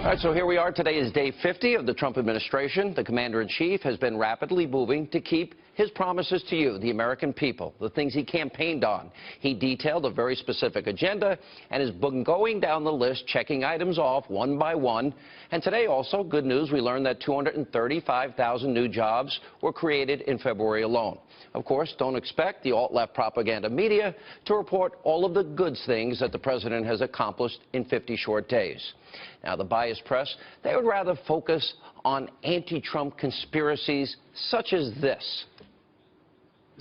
All right, so here we are. Today is day 50 of the Trump administration. The commander-in-chief has been rapidly moving to keep his promises to you, the American people, the things he campaigned on. He detailed a very specific agenda and has been going down the list, checking items off one by one. And today also, good news, we learned that 235,000 new jobs were created in February alone. Of course, don't expect the alt-left propaganda media to report all of the good things that the president has accomplished in 50 short days. Now, the biased press, they would rather focus on anti-Trump conspiracies such as this.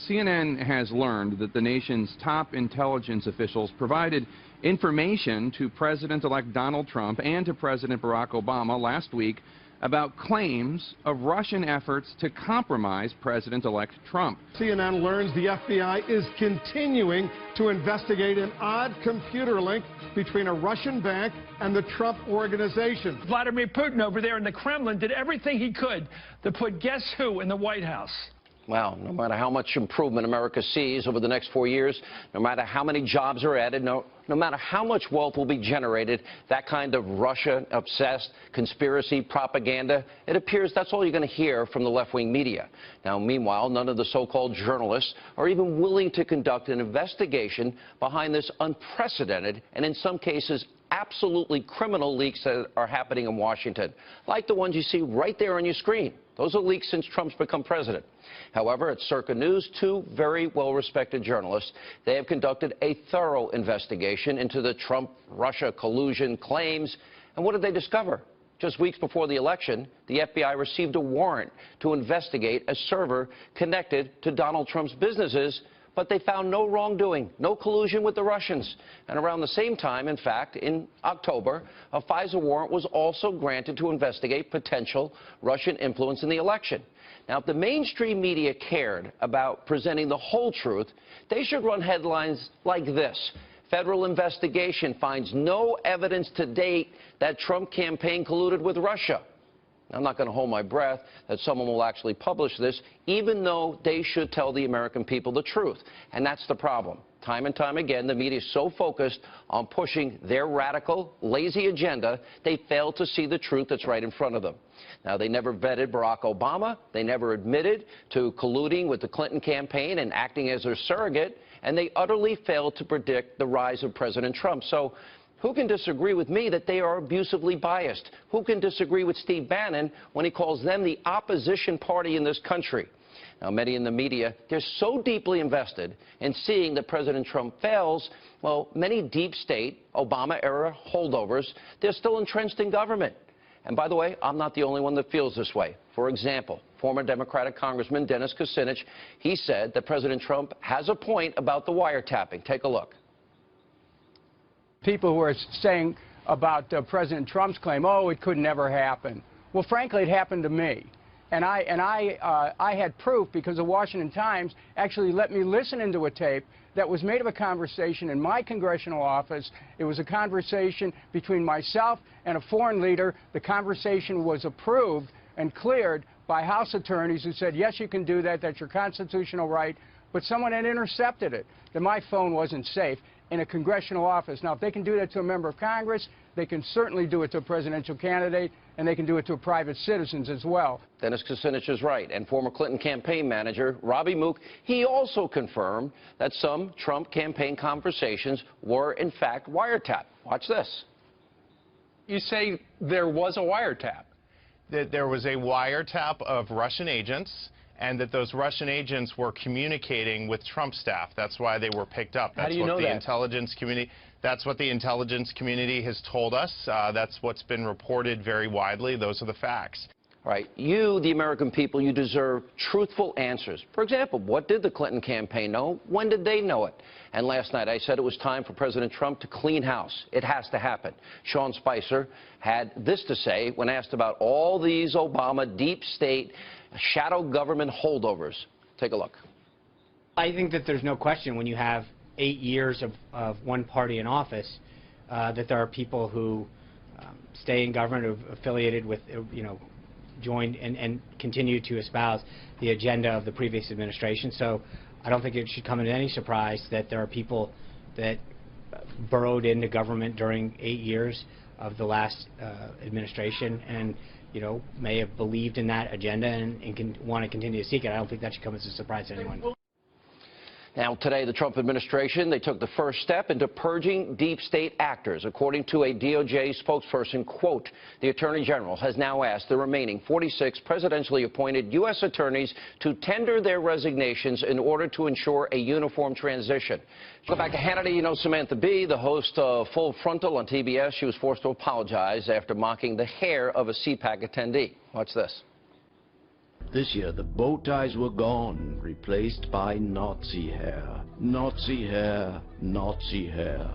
CNN has learned that the nation's top intelligence officials provided information to President-elect Donald Trump and to President Barack Obama last week about claims of Russian efforts to compromise President-elect Trump. CNN learns the FBI is continuing to investigate an odd computer link between a Russian bank and the Trump organization. Vladimir Putin over there in the Kremlin did everything he could to put guess who in the White House. Well, no matter how much improvement America sees over the next 4 years, no matter how many jobs are added, no matter how much wealth will be generated, that kind of Russia-obsessed conspiracy propaganda, it appears that's all you're going to hear from the left-wing media. Now, meanwhile, none of the so-called journalists are even willing to conduct an investigation behind this unprecedented and, in some cases, absolutely criminal leaks that are happening in Washington, like the ones you see right there on your screen. Those are leaks since Trump's become president. However, at Circa News, two very well-respected journalists, they have conducted a thorough investigation into the Trump-Russia collusion claims. And what did they discover? Just weeks before the election, the FBI received a warrant to investigate a server connected to Donald Trump's businesses, but they found no wrongdoing, no collusion with the Russians. And around the same time, in fact, in October, a FISA warrant was also granted to investigate potential Russian influence in the election. Now, if the mainstream media cared about presenting the whole truth, they should run headlines like this. Federal investigation finds no evidence to date that Trump campaign colluded with Russia. I'm not going to hold my breath that someone will actually publish this, even though they should tell the American people the truth. And that's the problem. Time and time again, the media is so focused on pushing their radical, lazy agenda, they fail to see the truth that's right in front of them. Now, they never vetted Barack Obama. They never admitted to colluding with the Clinton campaign and acting as their surrogate. And they utterly failed to predict the rise of President Trump. So who can disagree with me that they are abusively biased? Who can disagree with Steve Bannon when he calls them the opposition party in this country? Now, many in the media, they're so deeply invested in seeing that President Trump fails. Well, many deep state, Obama-era holdovers, they're still entrenched in government. And by the way, I'm not the only one that feels this way. For example, former Democratic Congressman Dennis Kucinich, he said that President Trump has a point about the wiretapping. Take a look. People who are saying about President Trump's claim, oh, it could never happen. Well, frankly, it happened to me. And I had proof because the Washington Times actually let me listen into a tape that was made of a conversation in my congressional office. It was a conversation between myself and a foreign leader. The conversation was approved and cleared by House attorneys who said, yes, you can do that. That's your constitutional right. But someone had intercepted it, that my phone wasn't safe in a congressional office. Now, if they can do that to a member of Congress, they can certainly do it to a presidential candidate, and they can do it to private citizens as well. Dennis Kucinich is right. And former Clinton campaign manager Robbie Mook, he also confirmed that some Trump campaign conversations were, in fact, wiretapped. Watch this. You say there was a wiretap. That there was a wiretap of Russian agents, and that those Russian agents were communicating with Trump staff. That's why they were picked up. How do you know that? Intelligence community. That's what the intelligence community has told us. That's what's been reported very widely. Those are the facts. All right. You, the American people, you deserve truthful answers. For example, what did the Clinton campaign know? When did they know it? And last night I said it was time for President Trump to clean house. It has to happen. Sean Spicer had this to say when asked about all these Obama deep state shadow government holdovers. Take a look. I think that there's no question when you have 8 years of one party in office that there are people who stay in government, who affiliated with, joined and continue to espouse the agenda of the previous administration. So I don't think it should come as any surprise that there are people that burrowed into government during 8 years the last administration, and may have believed in that agenda and want to continue to seek it. I don't think that should come as a surprise to anyone. Now, today, the Trump administration, they took the first step into purging deep state actors. According to a DOJ spokesperson, quote, the Attorney General has now asked the remaining 46 presidentially appointed U.S. attorneys to tender their resignations in order to ensure a uniform transition. Go back to Hannity. You know Samantha Bee, the host of Full Frontal on TBS. She was forced to apologize after mocking the hair of a CPAC attendee. Watch this. This year, the bow ties were gone, replaced by Nazi hair. Nazi hair, Nazi hair.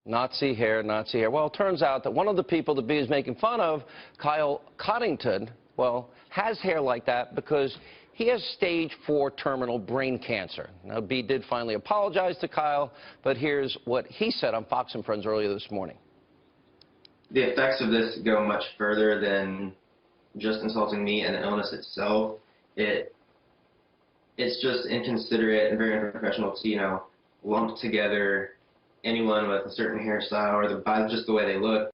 Nazi hair, Nazi hair. Well, it turns out that one of the people that Bee is making fun of, Kyle Coddington, well, has hair like that because he has stage 4 terminal brain cancer. Now, Bee did finally apologize to Kyle, but here's what he said on Fox & Friends earlier this morning. The effects of this go much further than just insulting me and the illness itself. It's just inconsiderate and very unprofessional to, lump together anyone with a certain hairstyle or just the way they look.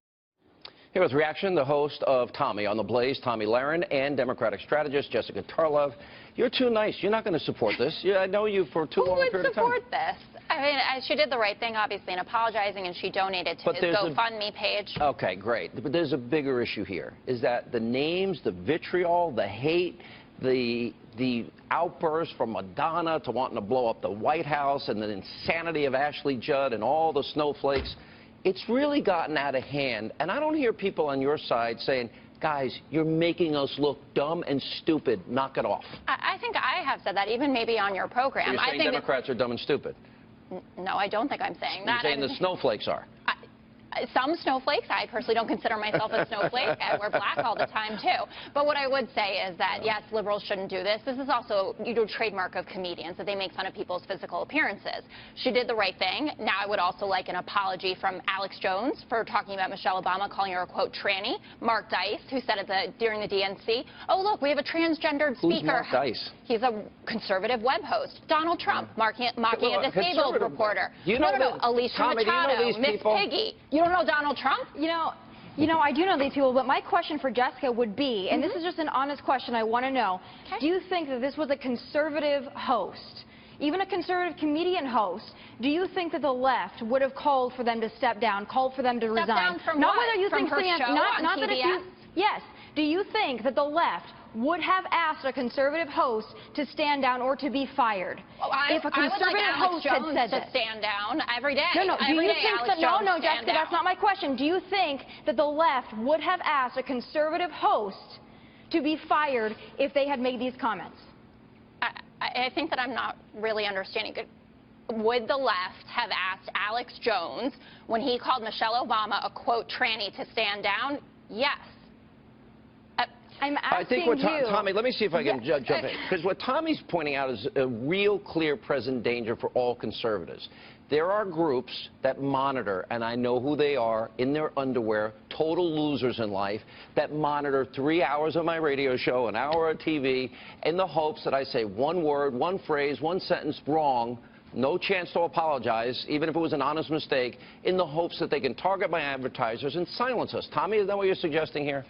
Here with reaction, the host of Tommy on the Blaze, Tomi Lahren, and Democratic strategist Jessica Tarlov. You're too nice. You're not going to support this. I know you for too long a period of time. Who would support this? I mean, she did the right thing, obviously, in apologizing, and she donated to his GoFundMe page. Okay, great. But there's a bigger issue here, is that the names, the vitriol, the hate, the outbursts from Madonna to wanting to blow up the White House and the insanity of Ashley Judd and all the snowflakes, it's really gotten out of hand. And I don't hear people on your side saying, guys, you're making us look dumb and stupid. Knock it off. I think I have said that, even maybe on your program. You're saying Democrats are dumb and stupid. No, I don't think I'm saying that. You're saying the snowflakes are. Some snowflakes. I personally don't consider myself a snowflake. I wear black all the time, too. But what I would say is that, yes, liberals shouldn't do this. This is also a trademark of comedians, that they make fun of people's physical appearances. She did the right thing. Now I would also like an apology from Alex Jones for talking about Michelle Obama, calling her a, quote, tranny. Mark Dice, who said during the DNC, oh, look, we have a transgendered speaker. Who's Mark Dice? He's a conservative web host. Donald Trump, mocking a disabled reporter. Alicia Machado, Miss Piggy. You don't know Donald Trump? You know, I do know these people, but my question for Jessica would be, and this is just an honest question I want to know, do you think that this was a conservative host, even a conservative comedian host, do you think that the left would have called for them to step down, called for them to resign? Step down from not what? Whether you from think her show on not TBS? That if yes. Do you think that the left would have asked a conservative host to stand down or to be fired? Well, if a conservative host had said to stand down every day. No. Do you think that? No, Jessica, that's not my question. Do you think that the left would have asked a conservative host to be fired if they had made these comments? I think that I'm not really understanding. Would the left have asked Alex Jones, when he called Michelle Obama a, quote, tranny, to stand down? Yes. I'm asking I think what you. Tommy, let me see if I can jump in. Because what Tommy's pointing out is a real clear present danger for all conservatives. There are groups that monitor, and I know who they are, in their underwear, total losers in life, that monitor 3 hours of my radio show, an hour of TV, in the hopes that I say one word, one phrase, one sentence wrong, no chance to apologize, even if it was an honest mistake, in the hopes that they can target my advertisers and silence us. Tommy, is that what you're suggesting here?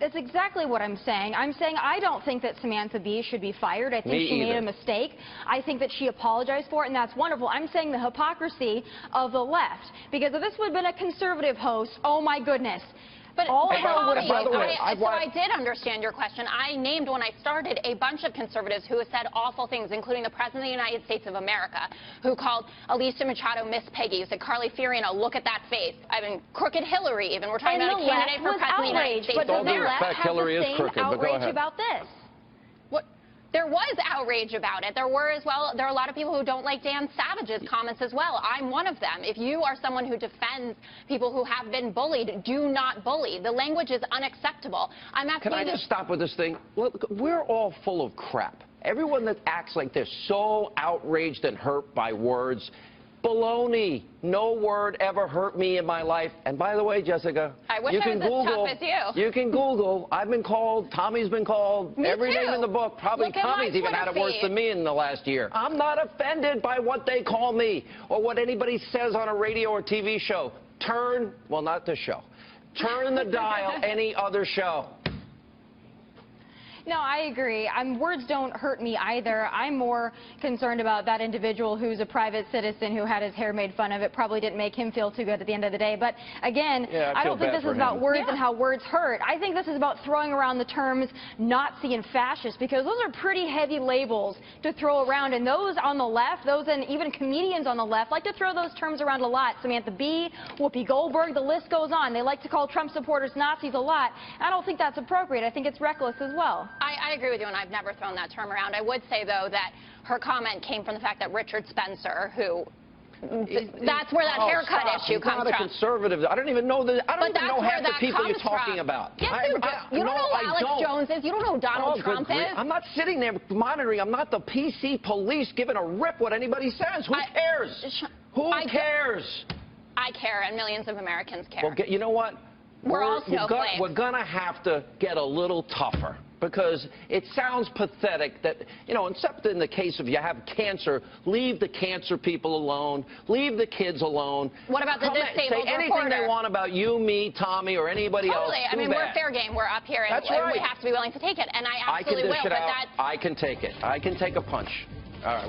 That's exactly what I'm saying. I'm saying I don't think that Samantha Bee should be fired. I think she made a mistake. I think that she apologized for it, and that's wonderful. I'm saying the hypocrisy of the left. Because if this would have been a conservative host, oh, my goodness. But all hell would have broken loose. So I did understand your question. I named, when I started, a bunch of conservatives who have said awful things, including the President of the United States of America, who called Alicia Machado Miss Piggy, who said Carly Fiorina, look at that face. I mean, crooked Hillary, even. We're talking about a candidate for President of the United States. But does the left have Hillary the same outrage about this? There was outrage about it. There were as well. There are a lot of people who don't like Dan Savage's comments as well. I'm one of them. If you are someone who defends people who have been bullied, do not bully. The language is unacceptable. I'm asking Can I just stop with this thing? Look, we're all full of crap. Everyone that acts like they're so outraged and hurt by words, baloney. No word ever hurt me in my life. And by the way, Jessica, I wish I was as tough as you. You can Google. I've been called. Tommy's been called. Me Every too. name in the book. Probably Tommy's even had it worse than me in the last year. I'm not offended by what they call me or what anybody says on a radio or TV show. Well, not this show. Turn the dial, any other show. No, I agree. Words don't hurt me either. I'm more concerned about that individual who's a private citizen who had his hair made fun of. It probably didn't make him feel too good at the end of the day. But again, I don't think this is about words and how words hurt. I think this is about throwing around the terms Nazi and fascist, because those are pretty heavy labels to throw around. And those on the left, those and even comedians on the left like to throw those terms around a lot. Samantha Bee, Whoopi Goldberg, the list goes on. They like to call Trump supporters Nazis a lot. I don't think that's appropriate. I think it's reckless as well. I agree with you, and I've never thrown that term around. I would say, though, that her comment came from the fact that Richard Spencer, who that's where that haircut issue comes from. He's not a conservative. I don't even know that. I don't even know half the people you're talking about. Yes, you do. You don't know who Alex Jones is. You don't know who Donald Trump is. I'm not sitting there monitoring. I'm not the PC police giving a rip what anybody says. Who cares? Who cares? I care, and millions of Americans care. Well, you know what? We're all snowflakes. We're going to have to get a little tougher, because it sounds pathetic that, you know, except in the case of you have cancer, leave the cancer people alone, leave the kids alone. What about the disabled Say anything they want about you, me, Tommy, or anybody else. Totally. I mean, we're fair game. We're up here, and we have to be willing to take it. And I absolutely will. But I can take it. I can take a punch. All right.